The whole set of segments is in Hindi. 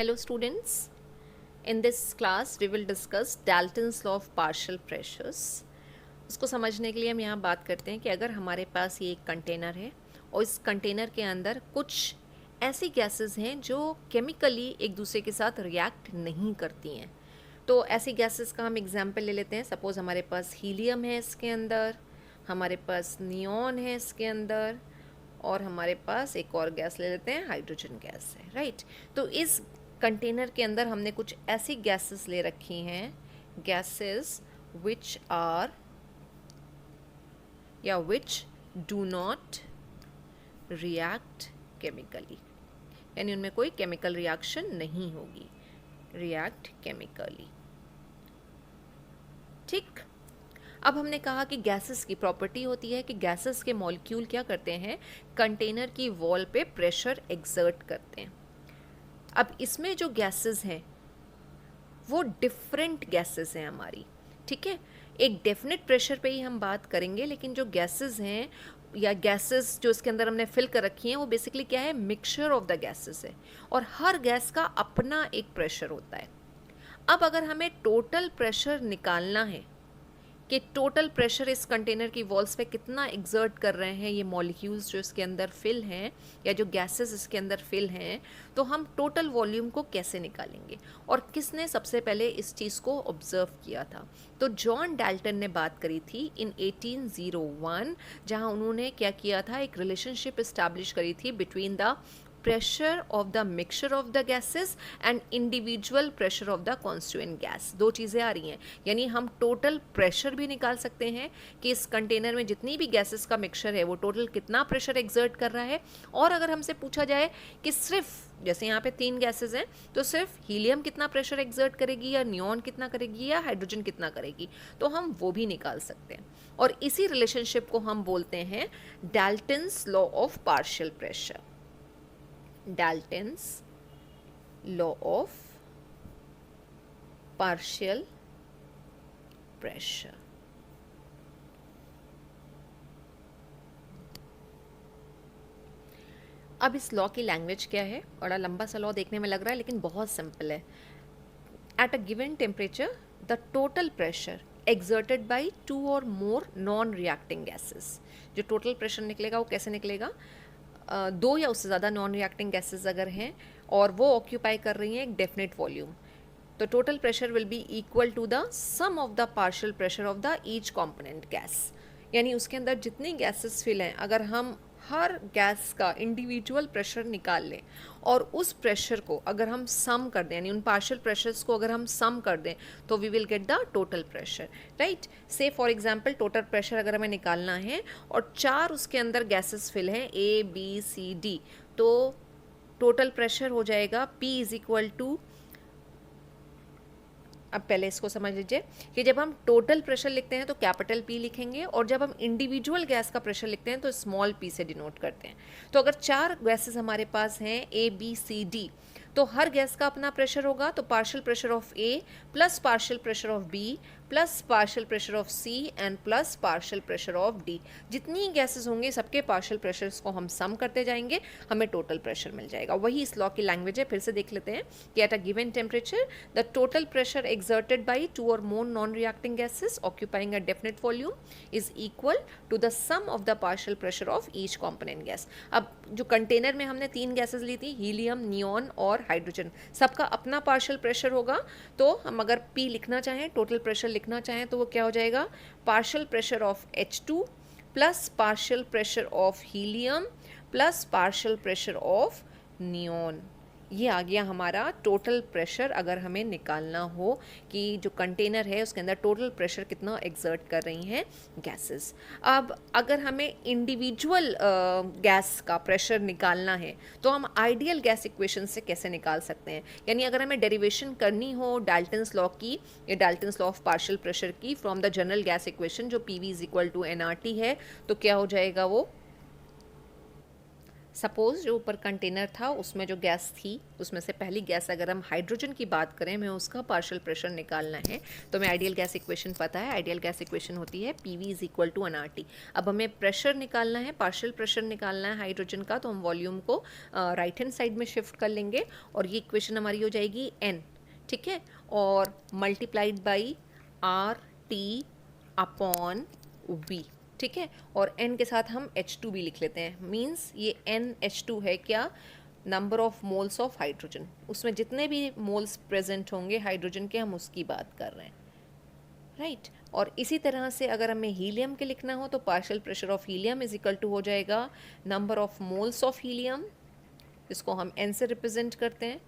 Hello students, in this class we will discuss Dalton's law of partial pressures. उसको समझने के लिए हम यहाँ बात करते हैं कि अगर हमारे पास ये एक कंटेनर है और इस कंटेनर के अंदर कुछ ऐसी गैसेस हैं जो केमिकली एक दूसरे के साथ रिएक्ट नहीं करती हैं, तो ऐसी गैसेस का हम एग्जाम्पल ले लेते हैं. सपोज़ हमारे पास हीलियम है इसके अंदर, हमारे पास नियॉन है इसके अंदर, और हमारे पास एक और गैस ले लेते हैं, हाइड्रोजन गैस है, राइट. तो इस कंटेनर के अंदर हमने कुछ ऐसी गैसेस ले रखी हैं, गैसेस विच आर या which do not react chemically, यानी उनमें कोई केमिकल रिएक्शन नहीं होगी, रिएक्ट केमिकली. ठीक. अब हमने कहा कि गैसेस की प्रॉपर्टी होती है कि गैसेस के मॉलिक्यूल क्या करते हैं, कंटेनर की वॉल पे प्रेशर एक्सर्ट करते हैं. अब इसमें जो गैसेस हैं वो डिफरेंट गैसेस हैं हमारी, ठीक है. एक डेफिनेट प्रेशर पे ही हम बात करेंगे, लेकिन जो गैसेस हैं या गैसेस जो इसके अंदर हमने फिल कर रखी हैं वो बेसिकली क्या है, मिक्सचर ऑफ द गैसेस है, और हर गैस का अपना एक प्रेशर होता है. अब अगर हमें टोटल प्रेशर निकालना है कि टोटल प्रेशर इस कंटेनर की वॉल्स पे कितना एग्जर्ट कर रहे हैं ये मॉलिक्यूल्स जो इसके अंदर फिल हैं या जो गैसेस इसके अंदर फिल हैं, तो हम टोटल वॉल्यूम को कैसे निकालेंगे और किसने सबसे पहले इस चीज़ को ऑब्जर्व किया था. तो जॉन डाल्टन ने बात करी थी इन 1801, जहां उन्होंने क्या किया था, एक रिलेशनशिप इस्टेब्लिश करी थी between the pressure of the mixture of the gases and individual pressure of the constituent gas. दो चीज़ें आ रही हैं, यानी हम टोटल प्रेशर भी निकाल सकते हैं कि इस कंटेनर में जितनी भी गैसेस का मिक्सचर है वो टोटल कितना प्रेशर एक्सर्ट कर रहा है. और अगर हमसे पूछा जाए कि सिर्फ जैसे यहाँ पे 3 गैसेस हैं तो सिर्फ हीलियम कितना प्रेशर एक्सर्ट करेगी या नियॉन कितना करेगी या हाइड्रोजन कितना करेगी, तो हम वो भी निकाल सकते हैं. और इसी रिलेशनशिप को हम बोलते हैं Dalton's law of partial pressure. Dalton's law of partial pressure. अब इस लॉ की लैंग्वेज क्या है, बड़ा लंबा सा लॉ देखने में लग रहा है लेकिन बहुत सिंपल है. At a given temperature the total pressure exerted by 2 or more non-reacting gases. जो टोटल प्रेशर निकलेगा वो कैसे निकलेगा, 2 या उससे ज़्यादा नॉन रिएक्टिंग गैसेस अगर हैं और वो ऑक्यूपाई कर रही हैं एक डेफिनेट वॉल्यूम, तो total pressure will be equal to the sum of the partial pressure of the each component gas. यानी उसके अंदर जितनी गैसेस फिल हैं, अगर हम हर गैस का इंडिविजुअल प्रेशर निकाल लें और उस प्रेशर को अगर हम सम कर दें, यानी उन पार्शियल प्रेशर्स को अगर हम सम कर दें, तो we will get the total pressure, right. Say for example total pressure अगर हमें निकालना है और 4 उसके अंदर गैसेस फिल हैं A B C D, तो टोटल प्रेशर हो जाएगा P इज इक्वल टू, अब पहले इसको समझ लीजिए कि जब हम टोटल प्रेशर लिखते हैं तो कैपिटल P लिखेंगे, और जब हम इंडिविजुअल गैस का प्रेशर लिखते हैं तो स्मॉल p से डिनोट करते हैं. तो अगर 4 गैसेस हमारे पास हैं A B C D, तो हर गैस का अपना प्रेशर होगा, तो partial pressure of A plus partial pressure of B plus partial pressure of C and plus partial pressure of D. जितनी गैसेस होंगे सबके पार्शियल प्रेशर्स को हम सम करते जाएंगे, हमें टोटल प्रेशर मिल जाएगा. वही इस लॉ की लैंग्वेज है. फिर से देख लेते हैं कि at a given temperature the total pressure exerted by 2 or more non-reacting gases occupying a definite volume is equal to the sum of the partial pressure of each component gas. अब जो कंटेनर में हमने 3 गैसेस ली थी, हीलियम, नियॉन और हाइड्रोजन, सबका अपना पार्शियल प्रेशर होगा. तो हम अगर P लिखना चाहें, टोटल प्रेशर लिखना चाहें, तो वो क्या हो जाएगा, partial pressure of H2 plus partial pressure of helium plus partial pressure of neon. ये आ गया हमारा टोटल प्रेशर अगर हमें निकालना हो कि जो कंटेनर है उसके अंदर टोटल प्रेशर कितना एक्सर्ट कर रही हैं गैसेस. अब अगर हमें इंडिविजुअल गैस का प्रेशर निकालना है तो हम आइडियल गैस इक्वेशन से कैसे निकाल सकते हैं, यानी अगर हमें डेरिवेशन करनी हो डाल्टन्स लॉ की या Dalton's law of partial pressure की from the general gas equation जो PV is equal to nRT है, तो क्या हो जाएगा वो, सपोज़ जो ऊपर कंटेनर था उसमें जो गैस थी उसमें से पहली गैस अगर हम हाइड्रोजन की बात करें, हमें उसका पार्शियल प्रेशर निकालना है, तो हमें आइडियल गैस इक्वेशन पता है। आइडियल गैस इक्वेशन होती है PV is equal to nRT। अब हमें प्रेशर निकालना है, पार्शियल प्रेशर निकालना है हाइड्रोजन का, तो हम वॉल्यूम को राइट हैंड साइड में शिफ्ट कर लेंगे और ये इक्वेशन हमारी हो जाएगी N, ठीक है, और multiplied by RT upon V, ठीक है, और n के साथ हम H2 भी लिख लेते हैं। मींस ये NH2 है क्या, number of moles of hydrogen, उसमें जितने भी मोल्स प्रेजेंट होंगे हाइड्रोजन के हम उसकी बात कर रहे हैं, राइट। और इसी तरह से अगर हमें हीलियम के लिखना हो तो partial pressure of helium is equal to हो जाएगा number of moles of helium, इसको हम n से रिप्रेजेंट करते हैं,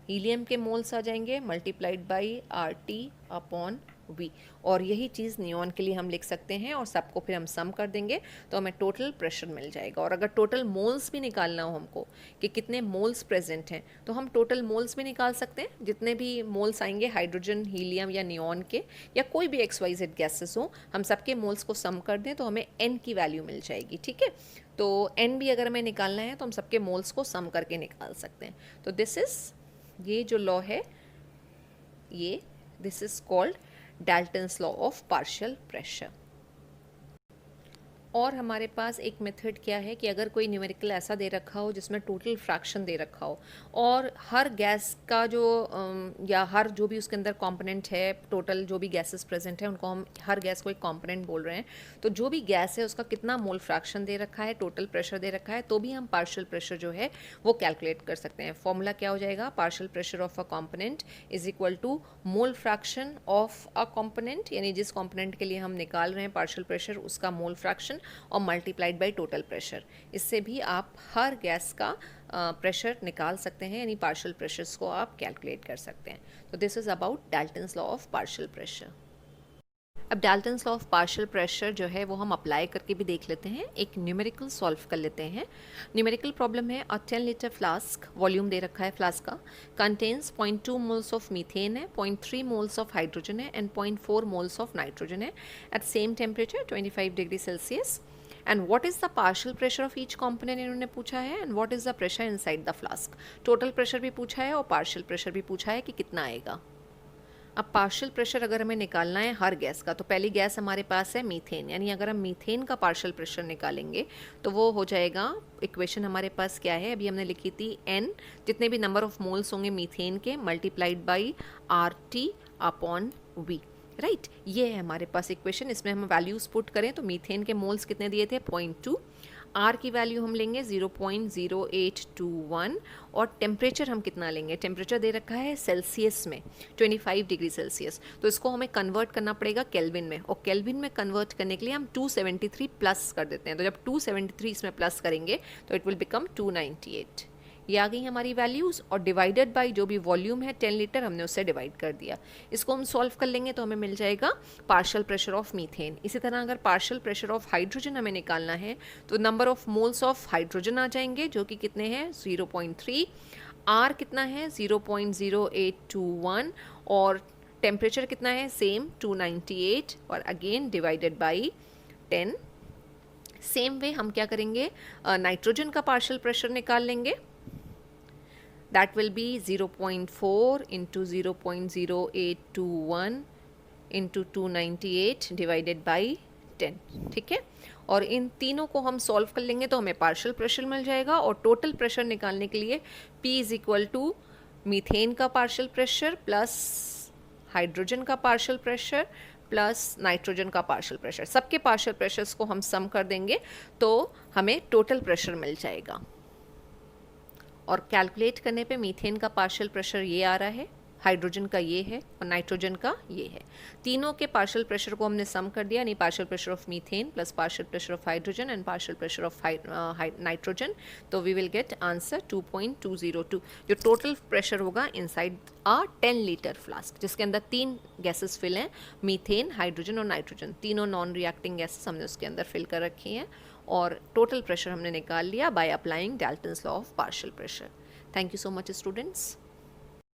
हीलियम के मोल्स आ जाएंगे multiplied by RT upon V, और यही चीज़ नियॉन के लिए हम लिख सकते हैं और सबको फिर हम सम कर देंगे तो हमें टोटल प्रेशर मिल जाएगा। और अगर टोटल मोल्स भी निकालना हो हमको कि कितने मोल्स प्रेजेंट हैं, तो हम टोटल मोल्स भी निकाल सकते हैं, जितने भी मोल्स आएंगे हाइड्रोजन, हीलियम या नियॉन के या कोई भी XYZ गैसेस हो, हम सबके मोल्स को सम कर दें तो हमें N की वैल्यू मिल जाएगी, ठीक है। तो N भी अगर हमें निकालना है तो हम सबके मोल्स को सम करके निकाल सकते हैं। तो दिस इज़, ये जो लॉ है ये, this is called Dalton's law of partial pressure. और हमारे पास एक मेथड क्या है कि अगर कोई न्यूमेरिकल ऐसा दे रखा हो जिसमें टोटल फ्रैक्शन दे रखा हो और हर गैस का जो या हर जो भी उसके अंदर कंपोनेंट है, टोटल जो भी गैसेस प्रेजेंट है उनको हम हर गैस को एक कंपोनेंट बोल रहे हैं, तो जो भी गैस है उसका कितना मोल फ्रैक्शन दे रखा है, टोटल प्रेशर दे रखा है, तो भी हम पार्शियल प्रेशर जो है वो कैलकुलेट कर सकते हैं। फॉर्मूला क्या हो जाएगा, partial pressure of a component is equal to mole fraction of a component, यानी जिस कॉम्पोनेंट के लिए हम निकाल रहे हैं पार्शियल प्रेशर उसका मोल फ्रैक्शन और मल्टीप्लाइड बाय टोटल प्रेशर। इससे भी आप हर गैस का प्रेशर निकाल सकते हैं, यानी पार्शियल प्रेशर्स को आप कैलकुलेट कर सकते हैं। तो this is about Dalton's law of partial pressure. अब Dalton's law of partial pressure जो है वो हम अप्लाई करके भी देख लेते हैं, एक न्यूमेरिकल सॉल्व कर लेते हैं। न्यूमेरिकल प्रॉब्लम है, 10 लीटर फ्लास्क, वॉल्यूम दे रखा है फ्लास्क का, कंटेन्स 0.2 मोल्स ऑफ मीथेन है, 0.3 मोल्स ऑफ हाइड्रोजन है एंड 0.4 मोल्स ऑफ नाइट्रोजन है at same temperature 25 degree Celsius. And what is the partial pressure of each component इन्होंने पूछा है, and what is the pressure inside the flask. Total pressure भी पूछा है और पार्शियल प्रेशर भी पूछा है कि कितना आएगा। अब पार्शियल प्रेशर अगर हमें निकालना है हर गैस का, तो पहली गैस हमारे पास है मीथेन, यानी अगर हम मीथेन का पार्शियल प्रेशर निकालेंगे तो वो हो जाएगा, इक्वेशन हमारे पास क्या है, अभी हमने लिखी थी N, जितने भी नंबर ऑफ मोल्स होंगे मीथेन के multiplied by RT upon V, right. ये है हमारे पास इक्वेशन, इसमें हम वैल्यूज पुट करें तो मीथेन के मोल्स कितने दिए थे 0.2, R की वैल्यू हम लेंगे 0.0821 और टेम्परेचर हम कितना लेंगे, टेम्परेचर दे रखा है सेल्सियस में 25 डिग्री सेल्सियस, तो इसको हमें कन्वर्ट करना पड़ेगा केल्विन में, और केल्विन में कन्वर्ट करने के लिए हम 273 प्लस कर देते हैं। तो जब 273 इसमें प्लस करेंगे तो इट विल बिकम 298। ये आ गई हमारी वैल्यूज़ और डिवाइडेड बाय जो भी वॉल्यूम है 10 लीटर हमने उससे डिवाइड कर दिया। इसको हम सॉल्व कर लेंगे तो हमें मिल जाएगा पार्शियल प्रेशर ऑफ मीथेन। इसी तरह अगर पार्शियल प्रेशर ऑफ हाइड्रोजन हमें निकालना है तो number of moles of hydrogen आ जाएंगे जो कि कितने हैं 0.3, आर कितना है 0.0821 और टेम्परेचर कितना है सेम 298 और again divided by 10। Same way हम क्या करेंगे, नाइट्रोजन का पार्शियल प्रेशर निकाल लेंगे, that will be 0.4 into 0.0821 into 298 divided by 10, ठीक है। और इन तीनों को हम सॉल्व कर लेंगे तो हमें पार्शियल प्रेशर मिल जाएगा और टोटल प्रेशर निकालने के लिए P is equal to methane का पार्शियल प्रेशर प्लस हाइड्रोजन का पार्शियल प्रेशर प्लस नाइट्रोजन का पार्शियल प्रेशर, सबके पार्शियल प्रेशर्स को हम सम कर देंगे तो हमें टोटल प्रेशर मिल जाएगा। और कैलकुलेट करने पे मीथेन का पार्शियल प्रेशर ये आ रहा है, हाइड्रोजन का ये है और नाइट्रोजन का ये है। तीनों के पार्शियल प्रेशर को हमने सम कर दिया, यानी partial pressure of methane plus partial pressure of hydrogen and partial pressure of nitrogen, तो वी विल गेट आंसर 2.202। जो टोटल प्रेशर होगा इनसाइड आ 10 लीटर फ्लास्क जिसके अंदर 3 गैसेस फिल हैं, मीथेन, हाइड्रोजन और नाइट्रोजन, तीनों नॉन रिएक्टिंग गैसेस हमने उसके अंदर फिल कर रखी हैं और टोटल प्रेशर हमने निकाल लिया by applying Dalton's law of partial pressure. Thank you so much students.